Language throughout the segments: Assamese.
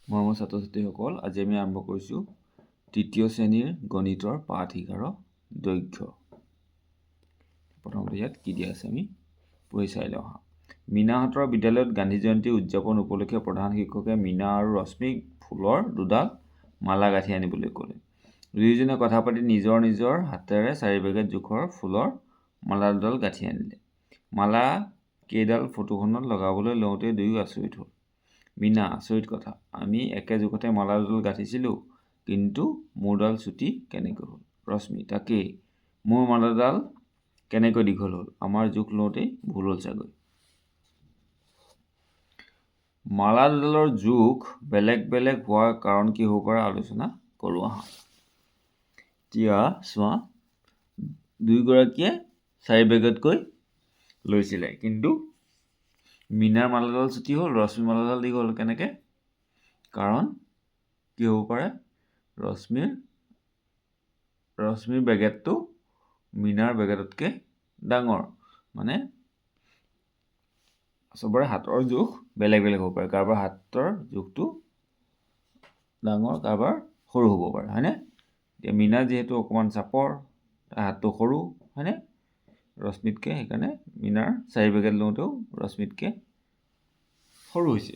মৰমৰ ছাত্ৰ ছাত্ৰীসকল, আজি আমি আৰম্ভ কৰিছোঁ তৃতীয় শ্ৰেণীৰ গণিতৰ পাঠ 11 দৈৰ্ঘ্য। প্ৰথমতে ইয়াত কি দিয়া আছে আমি পঢ়ি চাই লওঁ। মীনাহঁতৰ বিদ্যালয়ত গান্ধী জয়ন্তী উদযাপন উপলক্ষে প্ৰধান শিক্ষকে মীনা আৰু ৰশ্মিক ফুলৰ দুডাল মালা গাঁঠি আনিবলৈ ক'লে। দুয়োজনে কথা পাতি নিজৰ নিজৰ হাতেৰে 4 পেকেট জোখৰ ফুলৰ মালা দুডাল গাঁঠি আনিলে। মালা কেইডাল ফটোখনত লগাবলৈ লওঁতে দুয়ো আচৰিত হ'ল। মীনা: আচৰিত কথা, আমি একে জোখতে মালা দুডাল গাঁঠিছিলোঁ, কিন্তু মোৰডাল চুটি কেনেকৈ হ'ল? ৰশ্মি: তাকেই, মোৰ মালাডাল কেনেকৈ দীঘল হ'ল? আমাৰ জোখ লওঁতেই ভুল হ'ল চাগৈ। মালা দুডালৰ জোখ বেলেগ বেলেগ হোৱাৰ কাৰণ কি হ'ব পাৰে আলোচনা কৰোঁ আহা। এতিয়া চোৱা, দুয়োগৰাকীয়ে 4 পেকেটকৈ লৈছিলে, কিন্তু মীনাৰ মালাডাল চুটি হ'ল, ৰশ্মিৰ মালাডাল দীঘল হ'ল। কেনেকৈ? কাৰণ কি হ'ব পাৰে, ৰশ্মিৰ বেগেটটো মীনাৰ বেগেটতকৈ ডাঙৰ। মানে চবৰে হাতৰ জোখ বেলেগ বেলেগ হ'ব পাৰে। কাৰোবাৰ হাতৰ জোখটো ডাঙৰ, কাৰোবাৰ সৰু হ'ব পাৰে, হয়নে? এতিয়া মীনা যিহেতু অকণমান চাপৰ, তাৰ হাতটো সৰু, হয়নে? ৰশ্মিতকৈ, সেইকাৰণে মীনাৰ 4 পেকেট লওঁতেও ৰশ্মিতকৈ সৰু হৈছে।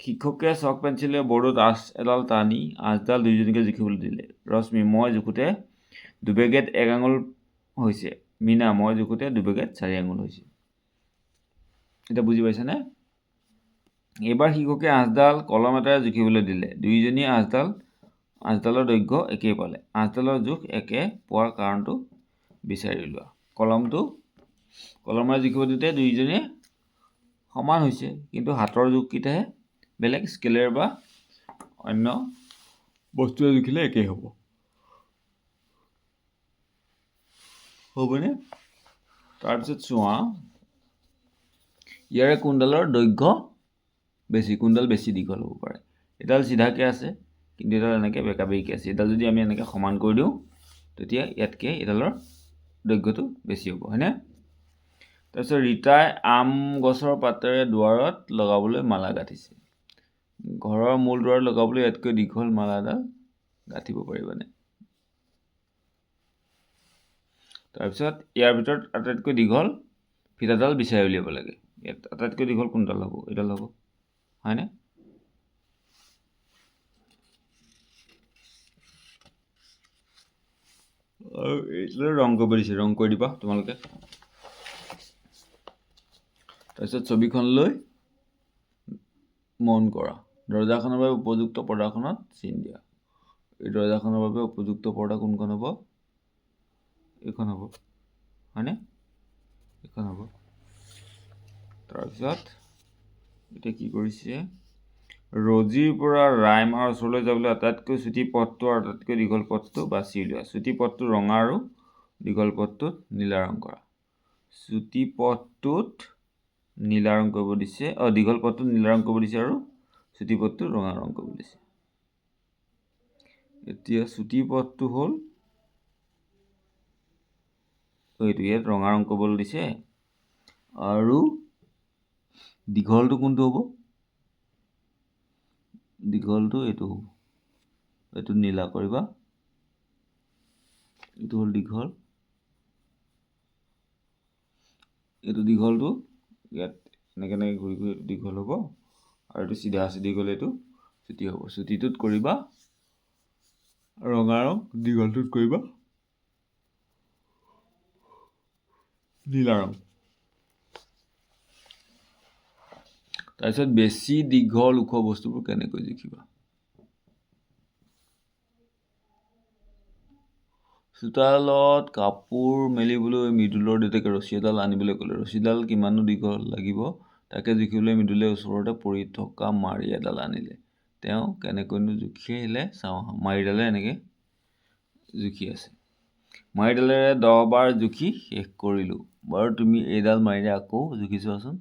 শিক্ষকে চক পেঞ্চিলে বৰ্ডত আঁচ এডাল টানি আঁচডাল দুয়োজনীকে জুখিবলৈ দিলে। ৰশ্মি: মই জোখোতে 2 পেকেট 1 আঙুল হৈছে। মীনা: মই জোখোতে 2 পেকেট 4 আঙুল হৈছে। এতিয়া বুজি পাইছানে? এইবাৰ শিক্ষকে আঁচডাল কলম এটাৰে জুখিবলৈ দিলে। দুয়োজনীয়ে আঁচডালৰ দৈৰ্ঘ্য একেই পালে। আঁচডালৰ জোখ একে পোৱাৰ কাৰণটো বিচাৰি উলিওৱা। কলমেৰে জুখিব দিওঁতে দুয়োজনীয়ে সমান হৈছে, কিন্তু হাতৰ জোখকেইটাহে বেলেগ। স্কেলেৰে বা অন্য বস্তুৰে জুখিলে একেই হ'ব। হ'বনে? তাৰপিছত চোৱা, ইয়াৰে কোনডালৰ দৈৰ্ঘ্য বেছি, কোনডাল বেছি দীঘল হ'ব পাৰে। এডাল চিধাকৈ আছে, কিন্তু এডাল এনেকৈ বেকা বেকিকৈ আছে। এডাল যদি আমি এনেকৈ সমান কৰি দিওঁ, তেতিয়া ইয়াতকৈ এডালৰ দৈৰ্ঘ্যটো বেছি হ'ব, হয়নে? তাৰপিছত ৰীতাই আম গছৰ পাতেৰে দুৱাৰত লগাবলৈ মালা গাঁঠিছে। ঘৰৰ মূল দুৱাৰত লগাবলৈ ইয়াতকৈ দীঘল মালাডাল গাঁঠিব পাৰিবানে? তাৰপিছত ইয়াৰ ভিতৰত আটাইতকৈ দীঘল ফিটাডাল বিচাৰি উলিয়াব লাগে। ইয়াত আটাইতকৈ দীঘল কোনডাল হ'ব? এইডাল হ'ব, হয়নে? আৰু এইডাল ৰং কৰিব দিছে, ৰং কৰি দিবা তোমালোকে। তাৰপিছত ছবিখনলৈ মন কৰা। দৰজাখনৰ বাবে উপযুক্ত পৰ্দাখনত চিন দিয়া। এই দৰজাখনৰ বাবে উপযুক্ত পৰ্দা কোনখন হ'ব? এইখন হ'ব, হয়নে? এইখন হ'ব। তাৰপিছত এতিয়া কি কৰিছে, ৰজিৰ পৰা ৰাইমাৰ ওচৰলৈ যাবলৈ আটাইতকৈ চুটি পথটো আৰু আটাইতকৈ দীঘল পথটো বাছি উলিওৱা। চুটি পথটো ৰঙা আৰু দীঘল পথটোত নীলা ৰং কৰা। চুটি পথটোত নীলা ৰং কৰিব দিছে, দীঘল পথটোত নীলা ৰং কৰিব দিছে আৰু চুটি পথটোত ৰঙা ৰং কৰিব দিছে। এতিয়া চুটি পথটো হ'ল এইটো, ইয়াত ৰঙা ৰং কৰিবলৈ দিছে, আৰু দীঘলটো কোনটো হ'ব? দীঘলটো এইটো হ'ব, এইটো নীলা কৰিবা। এইটো হ'ল দীঘল, এইটো দীঘলটো ইয়াত এনেকৈ এনেকৈ ঘূৰি ঘূৰি দীঘল হ'ব, আৰু এইটো চিধা চিধি গ'লে এইটো চুটি হ'ব। চুটিটোত কৰিবা ৰঙা ৰং, দীঘলটোত কৰিবা নীলা ৰং। তাৰপিছত বেছি দীঘল ওখ বস্তুবোৰ কেনেকৈ জুখিবা? চোতালত কাপোৰ মেলিবলৈ মৃদুলৰ দেউতাকে ৰছী এডাল আনিবলৈ ক'লে। ৰছীডাল কিমানো দীঘল লাগিব তাকে জুখিবলৈ মৃদুলে ওচৰতে পৰি থকা মাৰি এডাল আনিলে। তেওঁ কেনেকৈনো জুখিলে চাওঁ আহা। মাৰিডালে এনেকৈ জুখি আছে। মাৰিডালেৰে 10 বাৰ জুখি শেষ কৰিলোঁ। বাৰু তুমি এইডাল মাৰিৰে আকৌ জুখি চোৱাচোন।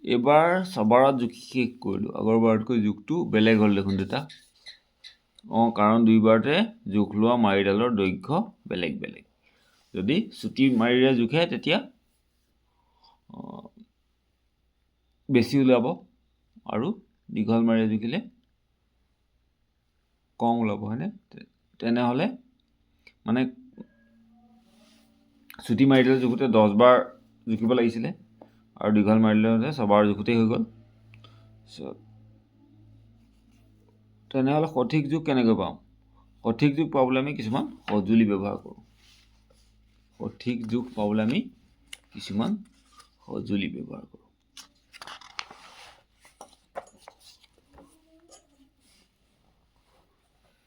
এইবাৰ 6 বাৰত জুখি শেষ কৰিলোঁ। আগৰবাৰতকৈ জোখটো বেলেগ হ'ল দেখোন দেউতা। কাৰণ 2 বাৰতে জোখ লোৱা মাৰিডালৰ দৈৰ্ঘ্য বেলেগ বেলেগ। যদি চুটি মাৰিৰে জোখে তেতিয়া বেছি ওলাব, আৰু দীঘল মাৰি জুখিলে কম ওলাব হয়নে তেনেহ'লে মানে চুটি মাৰি দিলে জোখোতে 10 বাৰ জুখিব লাগিছিলে আৰু দীঘল মাৰি দিলে 6 বাৰ জোখোতেই হৈ গ'ল তেনেহ'লে সঠিক জোখ কেনেকৈ পাম সঠিক জোখ পাবলৈ আমি কিছুমান সঁজুলি ব্যৱহাৰ কৰোঁ সঠিক জোখ পাবলৈ আমি কিছুমান সঁজুলি ব্যৱহাৰ কৰোঁ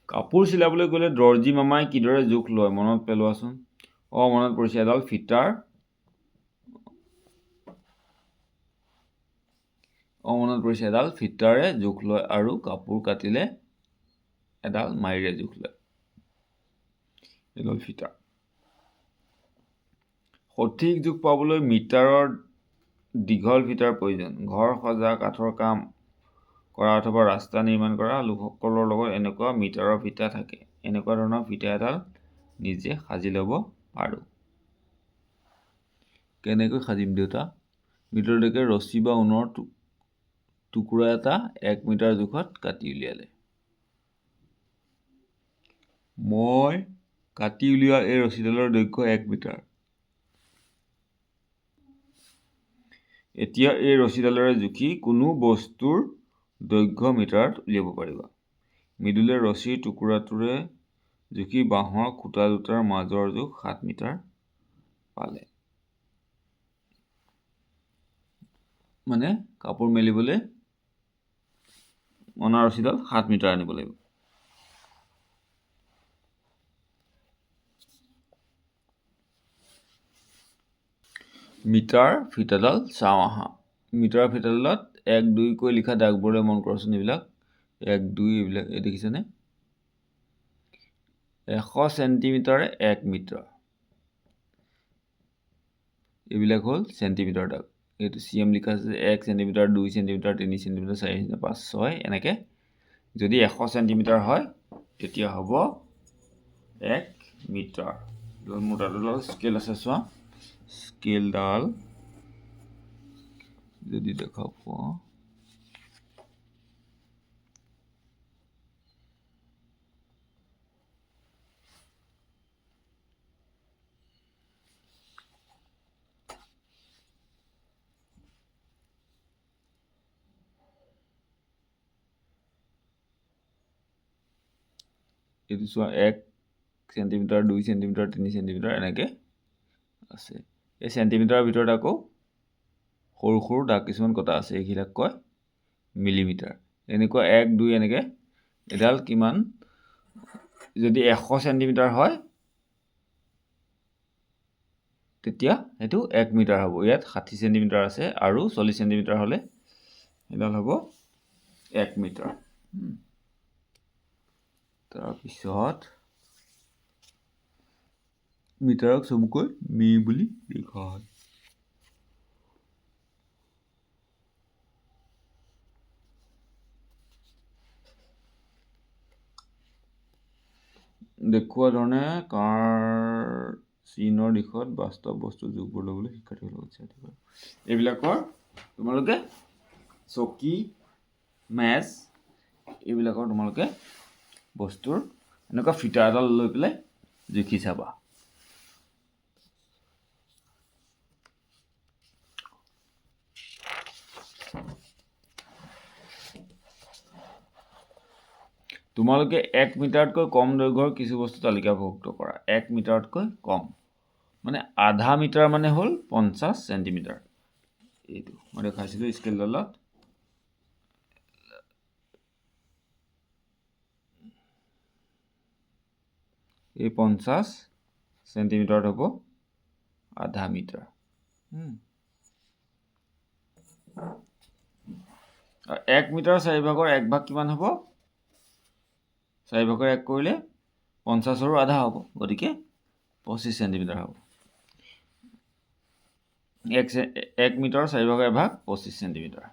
কাপোৰ চিলাবলৈ গ'লে দৰ্জী মামাই কিদৰে জোখ লয় মনত পেলোৱাচোন মনত পৰিছে এডাল ফিটাৰ মনত পৰিছে এডাল ফিটাৰে জোখ লয় আৰু কাপোৰ কাটিলে এডাল মাইৰে জোখ লয় এডাল ফিটাৰ সঠিক জোখ পাবলৈ মিটাৰৰ দীঘল ফিটাৰ প্ৰয়োজন ঘৰ সজা কাঠৰ কাম কৰা অথবা ৰাস্তা নিৰ্মাণ কৰা লোকসকলৰ লগত এনেকুৱা মিটাৰৰ ফিটা থাকে এনেকুৱা ধৰণৰ ফিটা এডাল নিজে সাজি ল'ব পাৰোঁ কেনেকৈ সাজিম দেউতা ভিতৰলৈকে ৰছী বা ঊণৰ টুকুৰা এটা 1 মিটাৰ জোখত কাটি উলিয়ালে মই কাটি উলিওৱা এই ৰছীডালৰ দৈৰ্ঘ্য 1 মিটাৰ এতিয়া এই ৰছীডালেৰে জুখি কোনো বস্তুৰ দৈৰ্ঘ্য মিটাৰত উলিয়াব পাৰিবা মৃদুলে ৰছীৰ টুকুৰাটোৰে জুখি বাঁহৰ খুঁটা দুটাৰ মাজৰ জোখ 7 মিটাৰ পালে মানে কাপোৰ মেলিবলৈ অনা ৰছীডাল 7 মিটাৰ আনিব লাগিব মিটাৰ ফিটাডাল চাওঁ আহা মিটাৰ ফিটাডালত 1 2 কৈ লিখা দাগবোৰলৈ মন কৰচোন এইবিলাক 1 2 এইবিলাক দেখিছেনে 100 চেণ্টিমিটাৰে 1 মিটাৰ এইবিলাক হ'ল চেণ্টিমিটাৰ দাগ এইটো CM লিখা আছে 1 চেণ্টিমিটাৰ 2 চেণ্টিমিটাৰ 3 চেণ্টিমিটাৰ 4 চেণ্টিমিটাৰ 5 6 এনেকৈ যদি 100 চেণ্টিমিটাৰ হয় তেতিয়া হ'ব 1 মিটাৰ মোৰ তাত স্কেল আছে চোৱা স্কেলডাল যদি দেখা পোৱা এইটো চোৱা 1 চেণ্টিমিটাৰ 2 চেণ্টিমিটাৰ 3 চেণ্টিমিটাৰ এনেকৈ আছে এই চেণ্টিমিটাৰৰ ভিতৰত আকৌ সৰু সৰু দাগ কিছুমান কটা আছে এইবিলাক কয় মিলিমিটাৰ এনেকুৱা 1 2 এনেকৈ এডাল কিমান যদি 100 চেণ্টিমিটাৰ হয় তেতিয়া সেইটো 1 মিটাৰ হ'ব ইয়াত 60 চেণ্টিমিটাৰ আছে আৰু 40 চেণ্টিমিটাৰ হ'লে এডাল হ'ব 1 মিটাৰ তাৰপিছত মিটাৰক চমুকৈ মি বুলি লিখা হয় দেখুওৱা ধৰণে কাৰ চিনৰ দিশত বাস্তৱ বস্তু জোখবোৰ ল'বলৈ শিক্ষাৰ্থীসকলক উৎসাহিত কৰে এইবিলাকৰ তোমালোকে চকী মেজ এইবিলাকৰ তোমালোকে বস্তুৰ এনেকুৱা ফিটা এডাল লৈ পেলাই জুখি চাবা তোমালোকে 1 মিটাৰতকৈ কম দৈৰ্ঘ্যৰ কিছু বস্তু তালিকাভুক্ত কৰা 1 মিটাৰতকৈ কম মানে আধা মিটাৰ মানে হ'ল 50 চেণ্টিমিটাৰ এইটো মই দেখাইছিলোঁ স্কেলডালত এই 50 চেণ্টিমিটাৰত হ'ব আধা মিটাৰ 1 মিটাৰ 4 ভাগৰ 1 ভাগ কিমান হ'ব 4 ভাগৰ 1 কৰিলে 50ৰো আধা হ'ব গতিকে 25 চেণ্টিমিটাৰ হ'ব 1 মিটাৰ 4 ভাগৰ 1 ভাগ 25 চেণ্টিমিটাৰ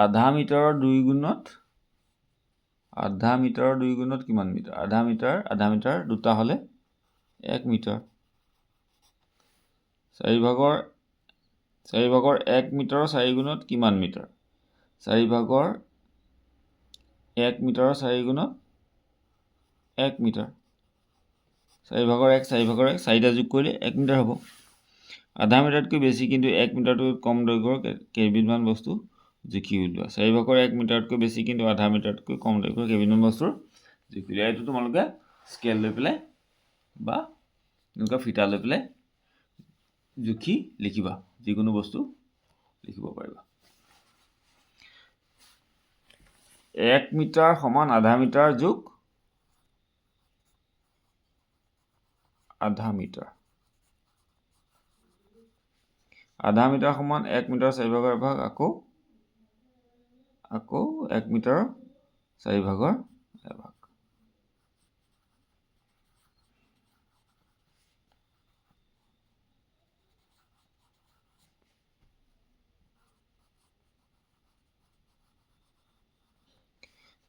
আধা মিটাৰৰ 2 গুণত কিমান মিটাৰ আধা মিটাৰ দুটা হ'লে 1 মিটাৰ 4 ভাগৰ 1 মিটাৰৰ 4 গুণত কিমান মিটাৰ 4 ভাগৰ 1 মিটাৰৰ 4 গুণত 1 মিটাৰ 4 ভাগৰ 1 4 ভাগৰ 1 4টা যোগ কৰিলে 1 মিটাৰ হ'ব আধা মিটাৰতকৈ বেছি কিন্তু 1 মিটাৰতকৈ কম দৈৰ্ঘ্যৰ কেইবিধমান বস্তু জুখি উলিওৱা 4 ভাগৰ 1 মিটাৰতকৈ বেছি কিন্তু আধা মিটাৰতকৈ কম দৈৰ্ঘ্যৰ কেইবিধমান বস্তুৰ জুখি উলিওৱা এইটো তোমালোকে স্কেল লৈ পেলাই বা এনেকুৱা ফিটা লৈ পেলাই জুখি লিখিবা যিকোনো বস্তু লিখিব পাৰিবা 1 মিটাৰ সমান আধা মিটাৰ যোগ আধা মিটাৰ আধা মিটাৰ সমান 1 মিটাৰ 4 ভাগৰ এভাগ আকৌ 1 মিটাৰ 4 ভাগৰ এভাগ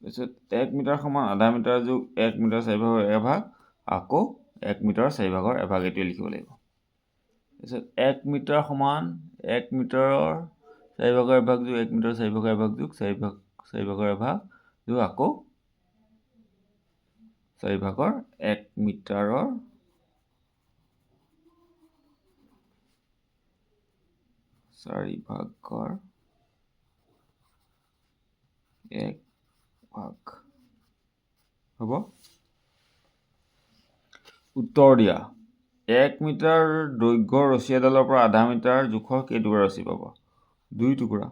তাৰপিছত 1 মিটাৰ সমান আধা মিটাৰ যোগ 1 মিটাৰ 4 ভাগৰ এভাগ আকৌ 1 মিটাৰ 4 ভাগৰ এভাগ এইটোৱে লিখিব লাগিব তাৰপিছত 1 মিটাৰ সমান 1 মিটাৰৰ 4 ভাগৰ এভাগ যোগ 1 মিটাৰ 4 ভাগৰ এভাগ যোগ 4 ভাগৰ এভাগ যোগ আকৌ 4 ভাগৰ 1 মিটাৰৰ 4 ভাগৰ 1 ভাগ হ'ব উত্তৰ দিয়া 1 মিটাৰ দৈৰ্ঘ্যৰ ৰছী এডালৰ পৰা আধা মিটাৰ জোখৰ কেইটুকুৰা ৰছী পাব 2 টুকুৰা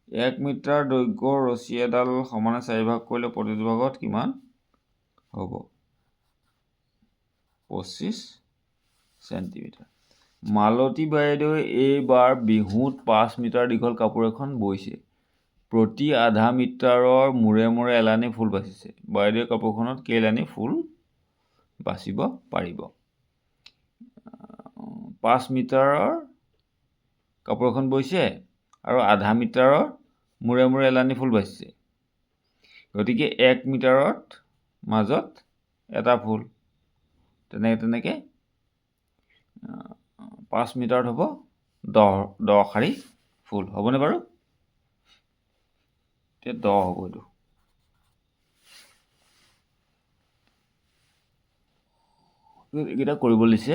1 মিটাৰ দৈৰ্ঘ্যৰ ৰছী এডাল সমানে 4 ভাগ কৰিলে প্ৰতিটো ভাগত কিমান হ'ব 25 সেন্টিমিটাৰ মালতী বাইদেৱে এইবাৰ বিহুত 5 মিটাৰ দীঘল কাপোৰ এখন বৈছে প্ৰতি আধা মিটাৰৰ মূৰে মূৰে এলানি ফুল বাচিছে বাইদেৱে কাপোৰখনত কেইলানি ফুল বাচিব পাৰিব 5 মিটাৰৰ কাপোৰ এখন বৈছে আৰু আধা মিটাৰৰ মূৰে মূৰে এলানি ফুল বাচিছে গতিকে 1 মিটাৰত মাজত এটা ফুল তেনেকৈ 5 মিটাৰত হ'ব 10 শাৰী ফুল হ'বনে বাৰু এতিয়া 10 হ'ব এইটো এইকেইটা কৰিব দিছে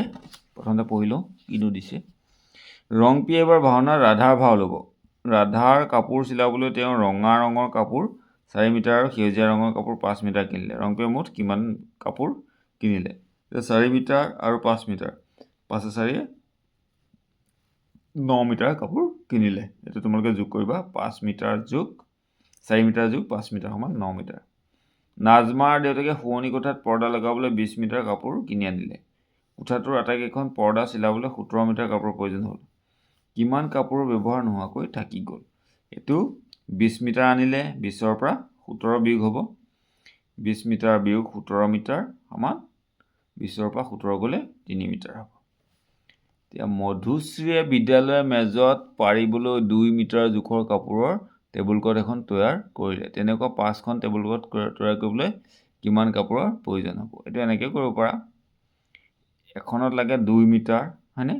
প্ৰথমতে পঢ়ি লওঁ কিনো দিছে ৰংপি এবাৰ ভাওনাত ৰাধাৰ ভাও ল'ব ৰাধাৰ কাপোৰ চিলাবলৈ তেওঁ ৰঙা ৰঙৰ কাপোৰ 4 মিটাৰ আৰু সেউজীয়া ৰঙৰ কাপোৰ 5 মিটাৰ কিনিলে ৰংপিয়ে মুঠ কিমান কাপোৰ কিনিলে 4 মিটাৰ আৰু 5 মিটাৰ 5 4 9 মিটাৰ কাপোৰ কিনিলে এইটো তোমালোকে যোগ কৰিবা 5 মিটাৰ যোগ 4 মিটাৰ যোগ 5 মিটাৰ সমান 9 মিটাৰ নাজমাৰ দেউতাকে শুৱনি কোঠাত পৰ্দা লগাবলৈ 20 মিটাৰ কাপোৰ কিনি আনিলে কোঠাটোৰ আটাইকেইখন পৰ্দা চিলাবলৈ 17 মিটাৰ কাপোৰৰ প্ৰয়োজন হ'ল কিমান কাপোৰ ব্যৱহাৰ নোহোৱাকৈ থাকি গ'ল এইটো 20 মিটাৰ আনিলে 20ৰ পৰা 17 বিয়োগ হ'ব 20 মিটাৰ বিয়োগ 17 মিটাৰ সমান 20ৰ পৰা 17 গ'লে 3 মিটাৰ হ'ব এতিয়া মধুশ্ৰীয়ে বিদ্যালয়ৰ মেজত পাৰিবলৈ 2 মিটাৰ জোখৰ কাপোৰৰ টেবুল ক্লথ এখন তৈয়াৰ কৰিলে তেনেকুৱা 5খন টেবুল ক্লথ তৈয়াৰ কৰিবলৈ কিমান কাপোৰৰ প্ৰয়োজন হ'ব এইটো এনেকৈ কৰিব পাৰা এখনত লাগে 2 মিটাৰ হয়নে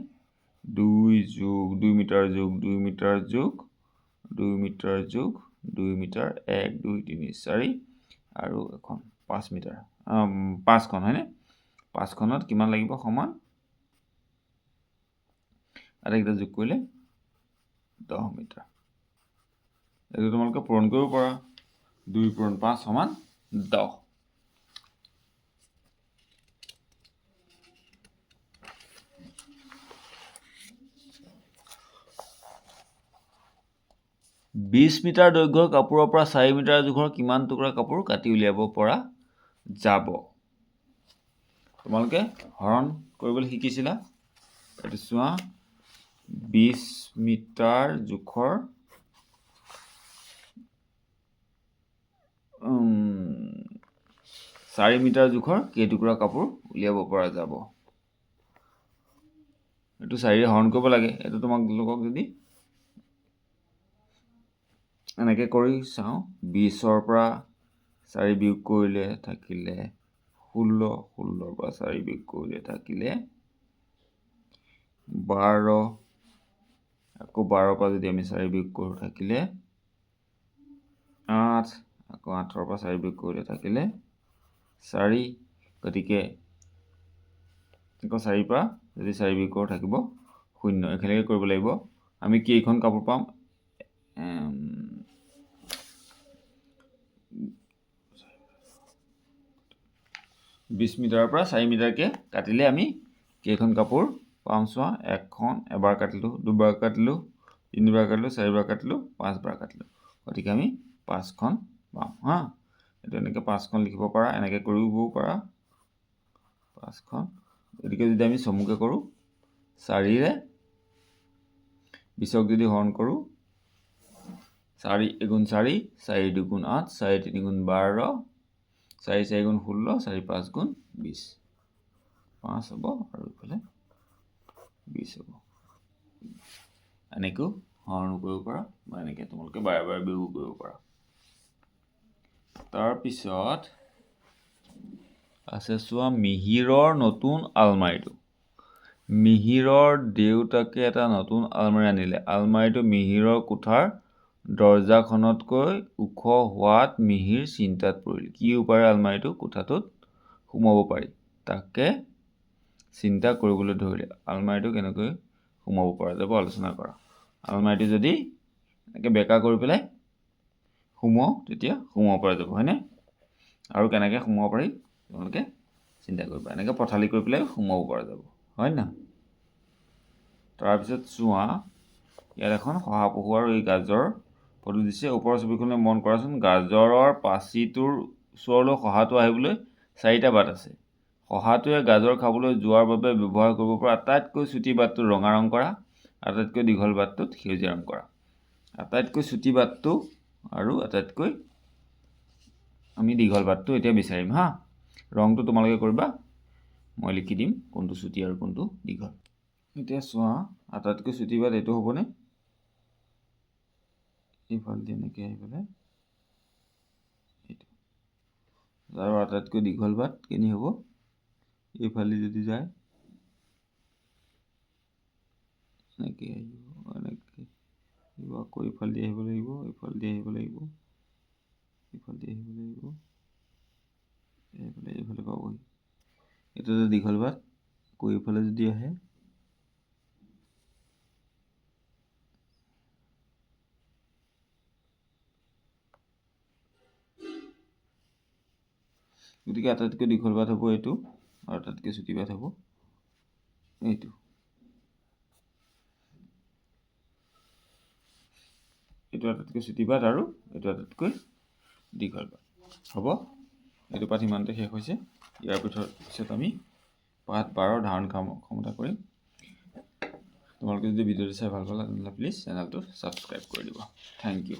2 যোগ 2 মিটাৰ যোগ 2 মিটাৰ যোগ 2 মিটাৰ যোগ 2 মিটাৰ 1 2 3 4 আৰু এখন 5 মিটাৰ 5খন হয়নে 5খনত কিমান লাগিব সমান আটাইকেইটা যোগ কৰিলে 10 মিটাৰ এইটো তোমালোকে পূৰণ কৰিব পাৰা 2 পূৰণ 5 সমান 10 20 মিটাৰ দৈৰ্ঘ্যৰ কাপোৰৰ পৰা 4 মিটাৰ জোখৰ কিমান টুকুৰা কাপোৰ কাটি উলিয়াব পৰা যাব তোমালোকে হৰণ কৰিবলৈ শিকিছিলা এইটো চোৱা 20 মিটাৰ জোখৰ 4 মিটাৰ জোখৰ কেইটুকুৰা কাপোৰ উলিয়াব পৰা যাব এইটো 4 হৰণ কৰিব লাগে এইটো তোমালোকক যদি এনেকৈ কৰি চাওঁ 20ৰ পৰা 4 বিয়োগ কৰিলে থাকিলে 16 16ৰ পৰা 4 বিয়োগ কৰিলে থাকিলে 12 আকৌ 12ৰ পৰা যদি আমি 4 বিয়োগ কৰোঁ থাকিলে 8 আকৌ 8ৰ পৰা 4 বিয়োগ কৰিলে থাকিলে 4 গতিকে আকৌ 4ৰ পৰা যদি 4 বিয়োগ কৰোঁ থাকিব 0 একেলগে কৰিব লাগিব আমি কেইখন কাপোৰ পাম 20 মিটাৰৰ পৰা 4 মিটাৰকে কাটিলে আমি কেইখন কাপোৰ পাম চোৱা এখন এবাৰ কাটিলোঁ দুবাৰ কাটিলোঁ তিনিবাৰ কাটিলোঁ চাৰিবাৰ কাটিলোঁ পাঁচবাৰ কাটিলোঁ গতিকে আমি 5খন পাম হা এইটো এনেকৈ 5খন লিখিব পাৰা এনেকৈ কৰিবও পাৰা 5খন গতিকে যদি আমি চমুকৈ কৰোঁ 4ৰে 20ক যদি হৰণ কৰোঁ 4 এগুণ 4 4 দুগুণ 8 4 তিনি গুণ 12 4 4 গুণ 16 4 5 গুণ 20 5 হ'ব আৰু ইফালে 20 হ'ব এনেকৈ হৰণ কৰিব পাৰা বা এনেকৈ তোমালোকে বাৰে বাৰে বিয়োগ কৰিব পাৰা তাৰপিছত আছে চোৱা মিহিৰৰ নতুন আলমাৰিটো মিহিৰৰ দেউতাকে এটা নতুন আলমাৰি আনিলে আলমাৰিটো মিহিৰৰ কোঠাৰ দৰজাখনতকৈ ওখ হোৱাত মিহিৰ চিন্তাত পৰিল কি উপায়েৰে আলমাৰিটো কোঠাটোত সোমাব পাৰি তাকে চিন্তা কৰিবলৈ ধৰিলে আলমাৰিটো কেনেকৈ সোমাব পৰা যাব আলোচনা কৰা আলমাৰিটো যদি এনেকৈ বেকা কৰি পেলাই সোমাও তেতিয়া সোমাব পৰা যাব হয়নে আৰু কেনেকৈ সোমাব পাৰি তোমালোকে চিন্তা কৰিবা এনেকৈ পথালি কৰি পেলাই সোমাব পৰা যাব হয় না তাৰপিছত চোৱা ইয়াত এখন শহাপহু আৰু এই গাজৰ ফটো দিছে ওপৰৰ ছবিখনে মন কৰাচোন গাজৰৰ পাচিটোৰ ওচৰলৈ শহাটো আহিবলৈ 4টা বাট আছে শহাটোৱে গাজৰ খাবলৈ যোৱাৰ বাবে ব্যৱহাৰ কৰিব পৰা আটাইতকৈ চুটি বাটটো ৰঙা ৰং কৰা আটাইতকৈ দীঘল বাটটোত সেউজীয়া ৰং কৰা আটাইতকৈ চুটি বাটটো আৰু আটাইতকৈ আমি দীঘল বাটটো এতিয়া বিচাৰিম হা ৰংটো তোমালোকে কৰিবা মই লিখি দিম কোনটো চুটি আৰু কোনটো দীঘল এতিয়া চোৱা আটাইতকৈ চুটি বাট এইটো হ'বনে এইফালে এনেকৈ আহি পেলাই এইটো আৰু আটাইতকৈ দীঘল বাট কেনি হ'ব এইফালে যদি যায় এনেকৈ আহিব এনেকৈ আকৌ এইফালে আহিব লাগিব এইফালে আহিব লাগিব এইফালে আহিব লাগিব এইফালে পাবহি এইটো এটা দীঘল বাট আকৌ এইফালে যদি আহে গতিকে আটাইতকৈ দীঘল বাট হ'ব এইটো আৰু আটাইতকৈ চুটি বাট হ'ব এইটো এইটো আটাইতকৈ চুটি বাট আৰু এইটো আটাইতকৈ দীঘল বাট হ'ব এইটো পাঠ ইমানতে শেষ হৈছে ইয়াৰ পিছত আমি পাঠ 12 ধাৰণ ক্ষমতা কৰিম তোমালোকে যদি ভিডিঅ'টো চাই ভাল পালা তেনেহ'লে প্লিজ চেনেলটো ছাবস্ক্ৰাইব কৰি দিব থেংক ইউ